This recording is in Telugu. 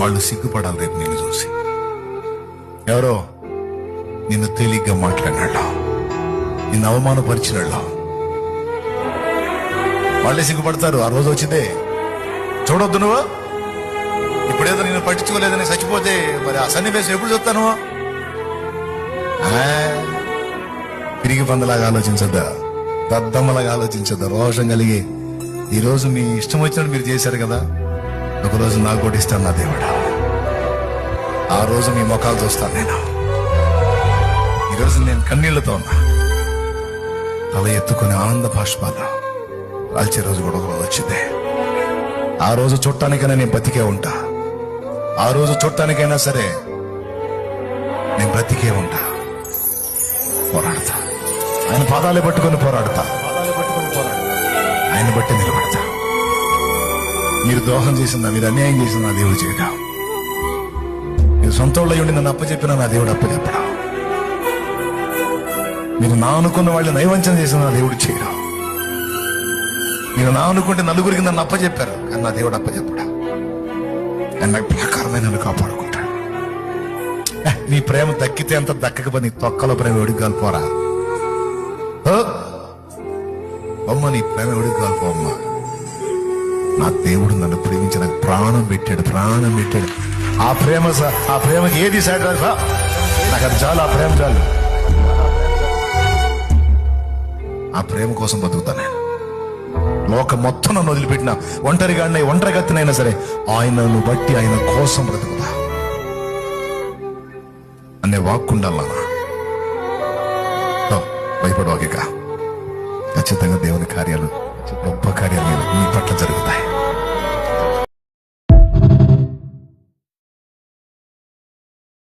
వాళ్ళు సిగ్గుపడాలి రేపు నిన్ను చూసి. ఎవరో నిన్ను తేలిగ్గా మాట్లాడినాళ్ళ, నిన్ను అవమానపరిచినాళ్ళ, వాళ్ళే సిగ్గుపడతారు. ఆ రోజు వచ్చిందే చూడొద్దు నువ్వు. ఇప్పుడేదో నేను పట్టించుకోలేదని చచ్చిపోతే మరి ఆ సన్నివేశం ఎప్పుడు చూస్తాను? తిరిగి పందలాగా ఆలోచించద్దా, దద్దమ్మలాగా ఆలోచించద్దా. రోషం కలిగి ఈరోజు మీ ఇష్టం వచ్చినట్టు మీరు చేశారు కదా, ఒకరోజు నాకు కూడా ఇస్తాను నా దేవుడా. ఆ రోజు మీ ముఖాలు చూస్తాను నేను. ఈరోజు నేను కన్నీళ్లతో ఉన్నా, తల ఎత్తుకుని ఆనంద బాష్పాలు రాల్చే రోజు కూడా ఒక రోజు వచ్చింది. ఆ రోజు చూడటానికైనా నేను బతికే ఉంటా. ఆ రోజు చూడటానికైనా సరే నేను బ్రతికే ఉంటా. పోరాడతా, ఆయన పాదాలు పట్టుకొని పోరాడతా, ఆయన బట్టి నిలబడతా. మీరు ద్రోహం చేసిందా, మీరు అన్యాయం చేసిందా నా దేవుడు చేయడా. మీరు సొంత వాళ్ళు ఉండి నన్ను అప్పచెప్పినా నా దేవుడు అప్పచెప్పడా. మీరు నా అనుకున్న వాళ్ళు నైవంచన చేసిన నా దేవుడు చేయడా. మీరు నా అనుకుంటే నలుగురికి నన్ను అప్పచెప్పారు, కానీ నా దేవుడు అప్పచెప్పడా. ఆయన నాకు ప్రకారమైన నన్ను కాపాడుకుంటాడు. నీ ప్రేమ దక్కితే అంత దక్కకపోతే నీ తొక్కలో ప్రేమ ఎడుగుగాలి పోరా. అమ్మ నీ ప్రేమ ఎడుగుగాలి పో అమ్మ. నా దేవుడు నన్ను ప్రేమించి నాకు ప్రాణం పెట్టాడు, ప్రాణం పెట్టాడు. ఆ ప్రేమకి ఏది సాటి రాదు. నాకు అది చాలు, ఆ ప్రేమ చాలు. ఆ ప్రేమ కోసం బతుకుతా నేను. లోకం మొత్తం నన్ను వదిలిపెట్టిన ఒంటరిగత్తినైనా సరే ఆయనను బట్టి ఆయన కోసం బ్రతుకుతా అనే వాక్కుండాలన్నా. భయపడవాక ఖచ్చితంగా దేవుని కార్యాలు, గొప్ప కార్యాలు నీ పట్ల జరుగుతాయి.